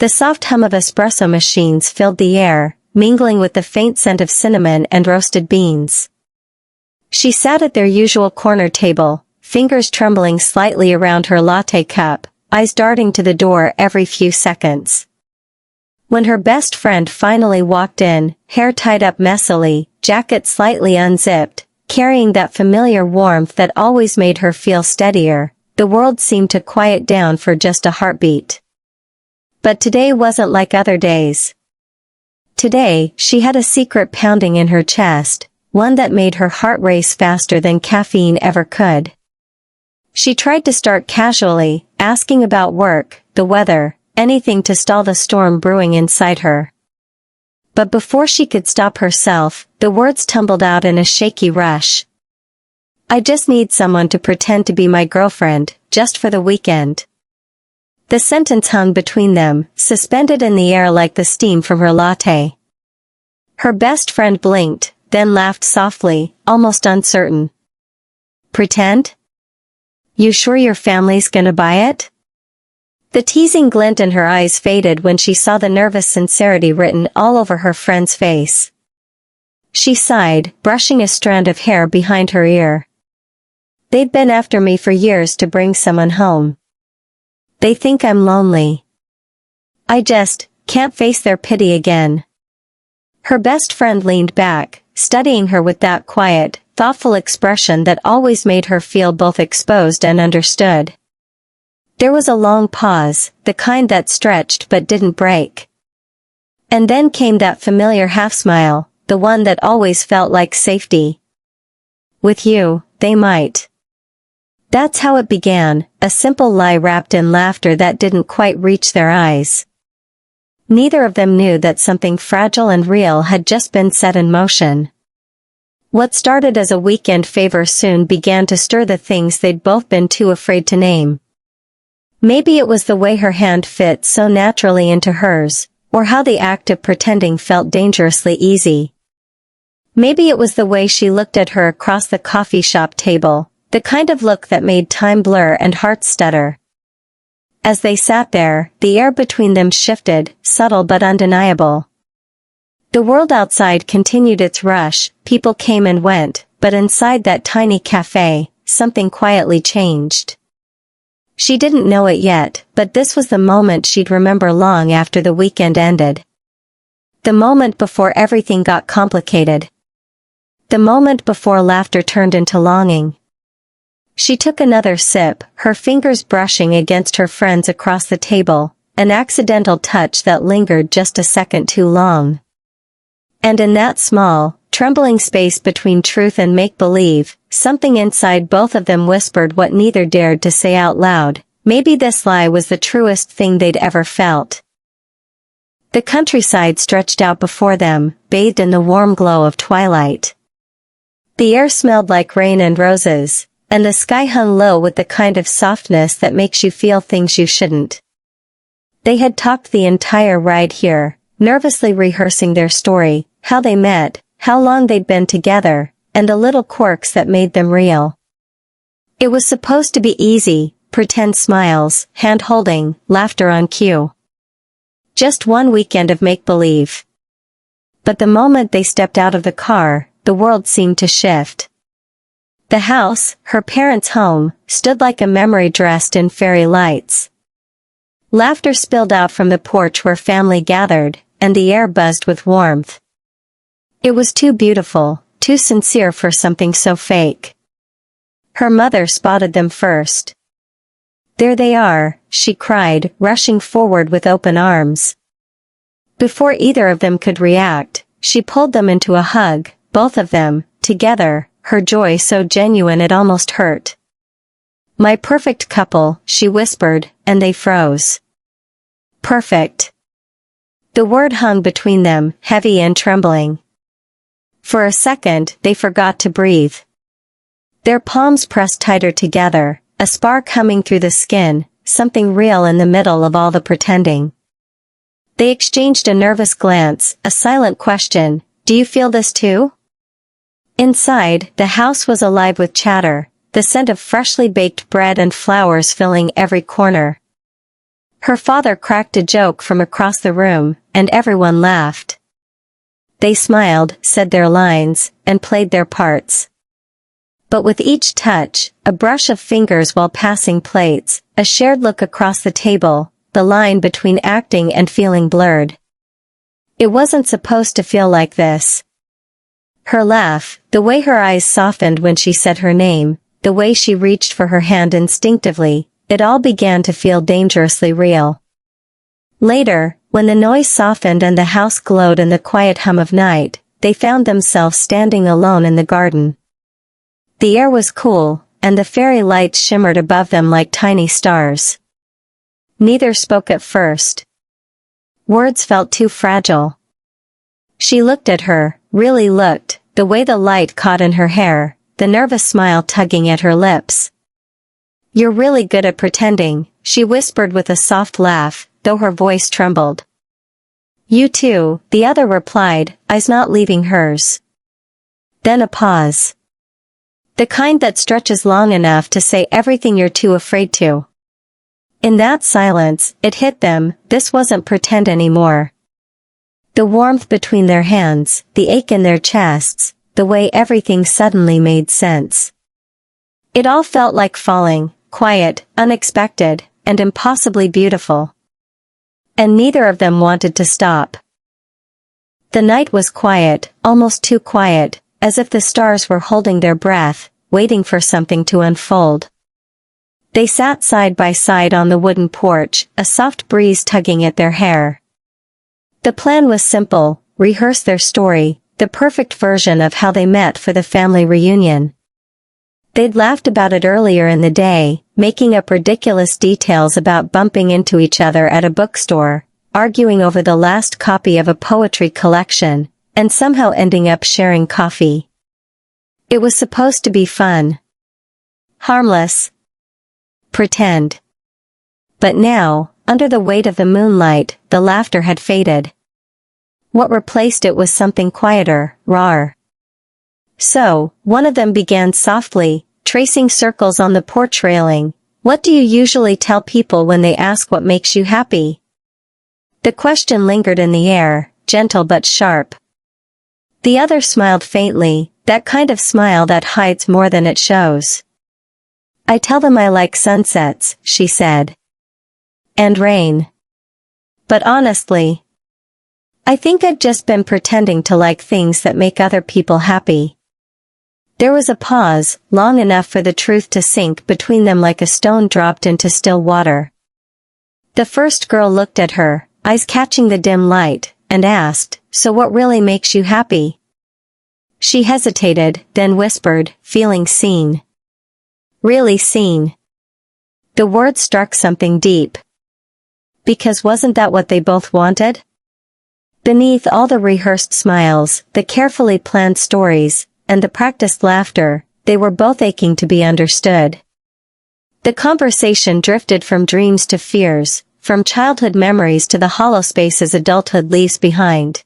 The soft hum of espresso machines filled the air, mingling with the faint scent of cinnamon and roasted beans. She sat at their usual corner table, fingers trembling slightly around her latte cup, eyes darting to the door every few seconds. When her best friend finally walked in, hair tied up messily, jacket slightly unzipped, carrying that familiar warmth that always made her feel steadier, the world seemed to quiet down for just a heartbeat. But today wasn't like other days. Today, she had a secret pounding in her chest, one that made her heart race faster than caffeine ever could. She tried to start casually, asking about work, the weather, anything to stall the storm brewing inside her. But before she could stop herself, the words tumbled out in a shaky rush. I just need someone to pretend to be my girlfriend, just for the weekend. The sentence hung between them, suspended in the air like the steam from her latte. Her best friend blinked, then laughed softly, almost uncertain. Pretend? You sure your family's gonna buy it? The teasing glint in her eyes faded when she saw the nervous sincerity written all over her friend's face. She sighed, brushing a strand of hair behind her ear. They'd been after me for years to bring someone home. They think I'm lonely. I just can't face their pity again. Her best friend leaned back, studying her with that quiet, thoughtful expression that always made her feel both exposed and understood. There was a long pause, the kind that stretched but didn't break. And then came that familiar half-smile, the one that always felt like safety. With you, they might. That's how it began, a simple lie wrapped in laughter that didn't quite reach their eyes. Neither of them knew that something fragile and real had just been set in motion. What started as a weekend favor soon began to stir the things they'd both been too afraid to name. Maybe it was the way her hand fit so naturally into hers, or how the act of pretending felt dangerously easy. Maybe it was the way she looked at her across the coffee shop table, the kind of look that made time blur and hearts stutter. As they sat there, the air between them shifted, subtle but undeniable. The world outside continued its rush, people came and went, but inside that tiny cafe, something quietly changed. She didn't know it yet, but this was the moment she'd remember long after the weekend ended. The moment before everything got complicated. The moment before laughter turned into longing. She took another sip, her fingers brushing against her friend's across the table, an accidental touch that lingered just a second too long. And in that small, trembling space between truth and make-believe, something inside both of them whispered what neither dared to say out loud. Maybe this lie was the truest thing they'd ever felt. The countryside stretched out before them, bathed in the warm glow of twilight. The air smelled like rain and roses, and the sky hung low with the kind of softness that makes you feel things you shouldn't. They had talked the entire ride here, nervously rehearsing their story, how they met, how long they'd been together, and the little quirks that made them real. It was supposed to be easy, pretend smiles, hand-holding, laughter on cue. Just one weekend of make-believe. But the moment they stepped out of the car, the world seemed to shift. The house, her parents' home, stood like a memory dressed in fairy lights. Laughter spilled out from the porch where family gathered, and the air buzzed with warmth. It was too beautiful, too sincere for something so fake. Her mother spotted them first. There they are, she cried, rushing forward with open arms. Before either of them could react, she pulled them into a hug, both of them, together, her joy so genuine it almost hurt. My perfect couple, she whispered, and they froze. Perfect. The word hung between them, heavy and trembling. For a second, they forgot to breathe. Their palms pressed tighter together, a spark humming through the skin, something real in the middle of all the pretending. They exchanged a nervous glance, a silent question, "Do you feel this too?" Inside, the house was alive with chatter, the scent of freshly baked bread and flowers filling every corner. Her father cracked a joke from across the room, and everyone laughed. They smiled, said their lines, and played their parts. But with each touch, a brush of fingers while passing plates, a shared look across the table, the line between acting and feeling blurred. It wasn't supposed to feel like this. Her laugh, the way her eyes softened when she said her name, the way she reached for her hand instinctively, it all began to feel dangerously real. Later, when the noise softened and the house glowed in the quiet hum of night, they found themselves standing alone in the garden. The air was cool, and the fairy lights shimmered above them like tiny stars. Neither spoke at first. Words felt too fragile. She looked at her, really looked, the way the light caught in her hair, the nervous smile tugging at her lips. "You're really good at pretending," she whispered with a soft laugh, though her voice trembled. "You too," the other replied, eyes not leaving hers. Then a pause. The kind that stretches long enough to say everything you're too afraid to. In that silence, it hit them, this wasn't pretend anymore. The warmth between their hands, the ache in their chests, the way everything suddenly made sense. It all felt like falling, quiet, unexpected, and impossibly beautiful. And neither of them wanted to stop. The night was quiet, almost too quiet, as if the stars were holding their breath, waiting for something to unfold. They sat side by side on the wooden porch, a soft breeze tugging at their hair. The plan was simple: rehearse their story, the perfect version of how they met for the family reunion. They'd laughed about it earlier in the day, making up ridiculous details about bumping into each other at a bookstore, arguing over the last copy of a poetry collection, and somehow ending up sharing coffee. It was supposed to be fun. Harmless. Pretend. But now, under the weight of the moonlight, the laughter had faded. What replaced it was something quieter, rawer. So, one of them began softly, tracing circles on the porch railing. "What do you usually tell people when they ask what makes you happy?" The question lingered in the air, gentle but sharp. The other smiled faintly, that kind of smile that hides more than it shows. "I tell them I like sunsets," she said. "And rain. But honestly, I think I've just been pretending to like things that make other people happy." There was a pause, long enough for the truth to sink between them like a stone dropped into still water. The first girl looked at her, eyes catching the dim light, and asked, "So what really makes you happy?" She hesitated, then whispered, "Feeling seen." Really seen. The word struck something deep. Because wasn't that what they both wanted? Beneath all the rehearsed smiles, the carefully planned stories, and the practiced laughter, they were both aching to be understood. The conversation drifted from dreams to fears, from childhood memories to the hollow spaces adulthood leaves behind.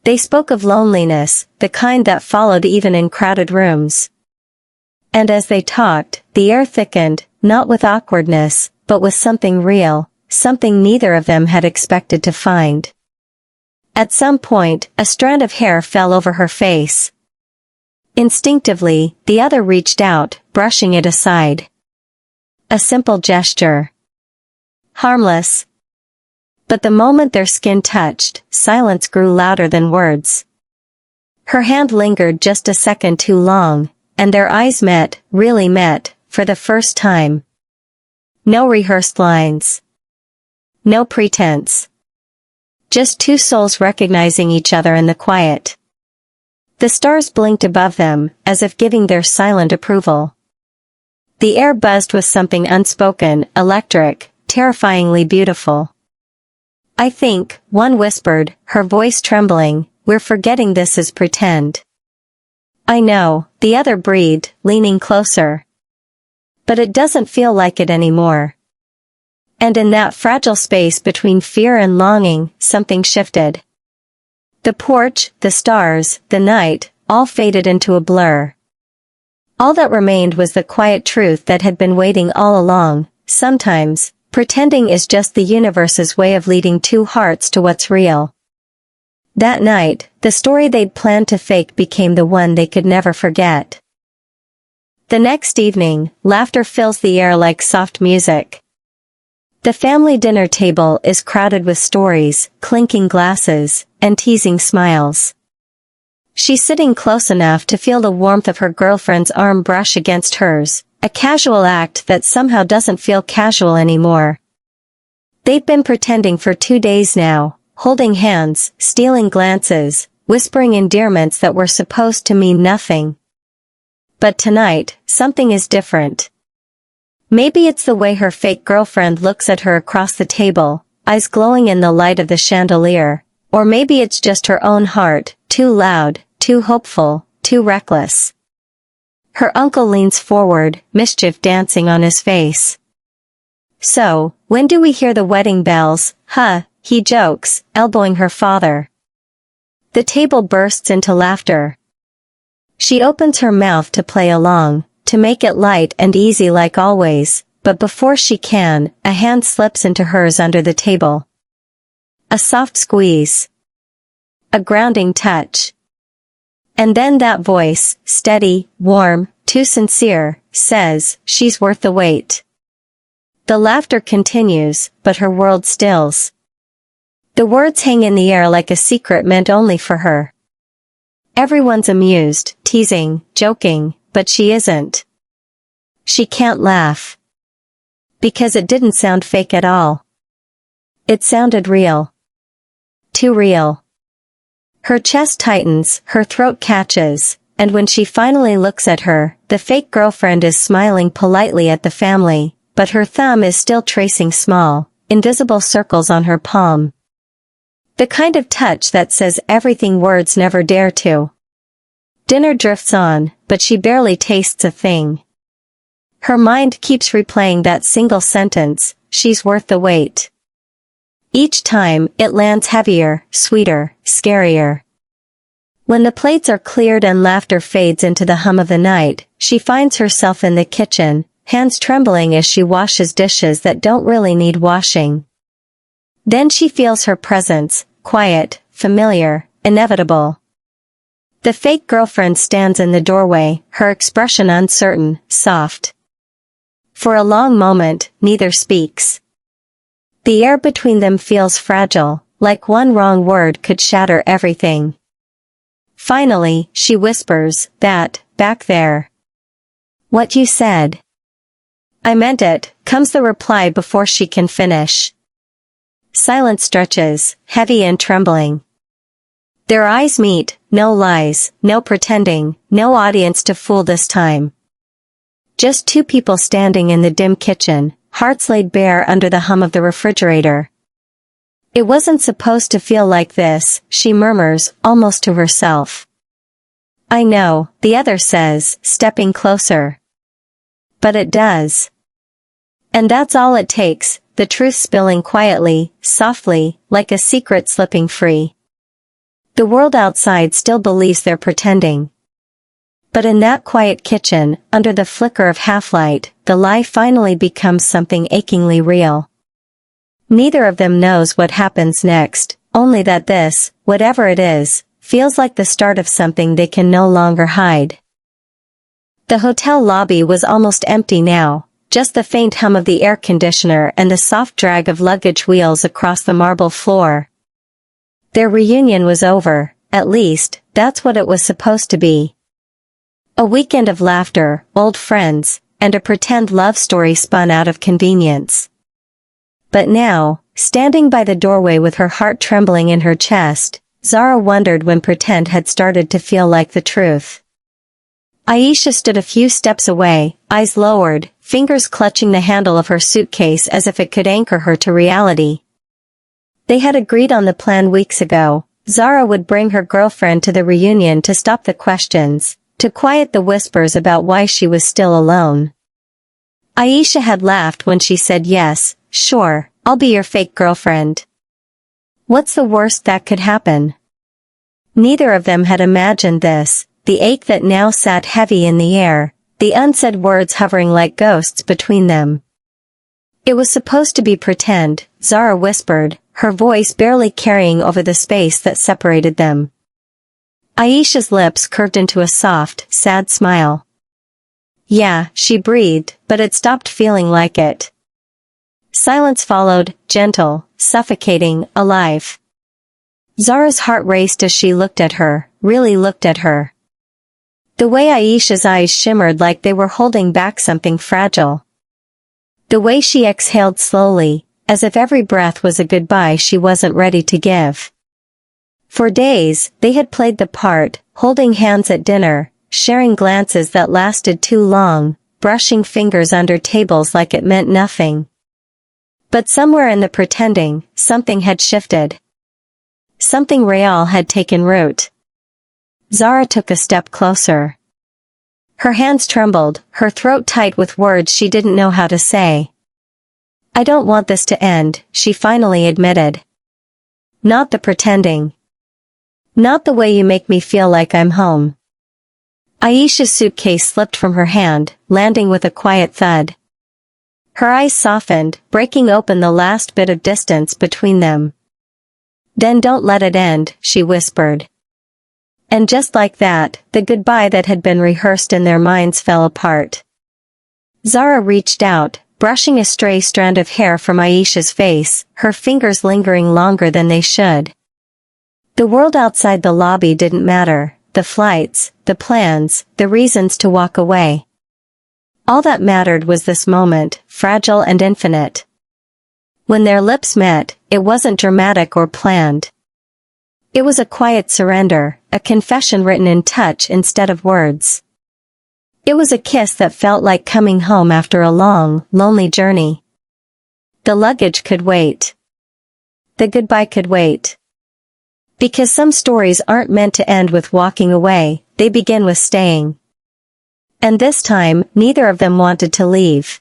They spoke of loneliness, the kind that followed even in crowded rooms. And as they talked, the air thickened, not with awkwardness, but with something real, something neither of them had expected to find. At some point, a strand of hair fell over her face. Instinctively, the other reached out, brushing it aside. A simple gesture. Harmless. But the moment their skin touched, silence grew louder than words. Her hand lingered just a second too long, and their eyes met, really met, for the first time. No rehearsed lines. No pretense. Just two souls recognizing each other in the quiet. The stars blinked above them, as if giving their silent approval. The air buzzed with something unspoken, electric, terrifyingly beautiful. "I think," one whispered, her voice trembling, "we're forgetting this is pretend." "I know," the other breathed, leaning closer. "But it doesn't feel like it anymore." And in that fragile space between fear and longing, something shifted. The porch, the stars, the night, all faded into a blur. All that remained was the quiet truth that had been waiting all along. Sometimes, Pretending is just the universe's way of leading two hearts to what's real. That night, the story they'd planned to fake became the one they could never forget. The next evening, laughter fills the air like soft music. The family dinner table is crowded with stories, clinking glasses, and teasing smiles. She's sitting close enough to feel the warmth of her girlfriend's arm brush against hers, a casual act that somehow doesn't feel casual anymore. They've been pretending for 2 days now, holding hands, stealing glances, whispering endearments that were supposed to mean nothing. But tonight, something is different. Maybe it's the way her fake girlfriend looks at her across the table, eyes glowing in the light of the chandelier, or maybe it's just her own heart, too loud, too hopeful, too reckless. Her uncle leans forward, mischief dancing on his face. "So, when do we hear the wedding bells, huh?" he jokes, elbowing her father. The table bursts into laughter. She opens her mouth to play along, to make it light and easy like always, but before she can, a hand slips into hers under the table. A soft squeeze. A grounding touch. And then that voice, steady, warm, too sincere, says, "She's worth the wait." The laughter continues, but her world stills. The words hang in the air like a secret meant only for her. Everyone's amused, teasing, joking, but she isn't. She can't laugh. Because it didn't sound fake at all. It sounded real. Too real. Her chest tightens, her throat catches, and when she finally looks at her, the fake girlfriend is smiling politely at the family, but her thumb is still tracing small, invisible circles on her palm. The kind of touch that says everything words never dare to. Dinner drifts on, but she barely tastes a thing. Her mind keeps replaying that single sentence, "She's worth the wait." Each time, it lands heavier, sweeter, scarier. When the plates are cleared and laughter fades into the hum of the night, she finds herself in the kitchen, hands trembling as she washes dishes that don't really need washing. Then she feels her presence, quiet, familiar, inevitable. The fake girlfriend stands in the doorway, her expression uncertain, soft. For a long moment, neither speaks. The air between them feels fragile, like one wrong word could shatter everything. Finally, she whispers, "That, back there." "What you said." "I meant it," comes the reply before she can finish. Silence stretches, heavy and trembling. Their eyes meet, no lies, no pretending, no audience to fool this time. Just two people standing in the dim kitchen, hearts laid bare under the hum of the refrigerator. "It wasn't supposed to feel like this," she murmurs, almost to herself. "I know," the other says, stepping closer. "But it does." And that's all it takes, the truth spilling quietly, softly, like a secret slipping free. The world outside still believes they're pretending. But in that quiet kitchen, under the flicker of half-light, the lie finally becomes something achingly real. Neither of them knows what happens next, only that this, whatever it is, feels like the start of something they can no longer hide. The hotel lobby was almost empty now, just the faint hum of the air conditioner and the soft drag of luggage wheels across the marble floor. Their reunion was over, at least, that's what it was supposed to be. A weekend of laughter, old friends, and a pretend love story spun out of convenience. But now, standing by the doorway with her heart trembling in her chest, Zara wondered when pretend had started to feel like the truth. Aisha stood a few steps away, eyes lowered, fingers clutching the handle of her suitcase as if it could anchor her to reality. They had agreed on the plan weeks ago. Zara would bring her girlfriend to the reunion to stop the questions, to quiet the whispers about why she was still alone. Aisha had laughed when she said yes, "Sure, I'll be your fake girlfriend." What's the worst that could happen? Neither of them had imagined this, the ache that now sat heavy in the air, the unsaid words hovering like ghosts between them. It was supposed to be pretend, Zara whispered, her voice barely carrying over the space that separated them. Aisha's lips curved into a soft, sad smile. Yeah, she breathed, but it stopped feeling like it. Silence followed, gentle, suffocating, alive. Zara's heart raced as she looked at her, really looked at her. The way Aisha's eyes shimmered like they were holding back something fragile. The way she exhaled slowly, as if every breath was a goodbye she wasn't ready to give. For days, they had played the part, holding hands at dinner, sharing glances that lasted too long, brushing fingers under tables like it meant nothing. But somewhere in the pretending, something had shifted. Something real had taken root. Zara took a step closer. Her hands trembled, her throat tight with words she didn't know how to say. I don't want this to end, she finally admitted. Not the pretending. Not the way you make me feel like I'm home. Aisha's suitcase slipped from her hand, landing with a quiet thud. Her eyes softened, breaking open the last bit of distance between them. Then don't let it end, she whispered. And just like that, the goodbye that had been rehearsed in their minds fell apart. Zara reached out, brushing a stray strand of hair from Aisha's face, her fingers lingering longer than they should. The world outside the lobby didn't matter, the flights, the plans, the reasons to walk away. All that mattered was this moment, fragile and infinite. When their lips met, it wasn't dramatic or planned. It was a quiet surrender, a confession written in touch instead of words. It was a kiss that felt like coming home after a long, lonely journey. The luggage could wait. The goodbye could wait. Because some stories aren't meant to end with walking away, they begin with staying. And this time, neither of them wanted to leave.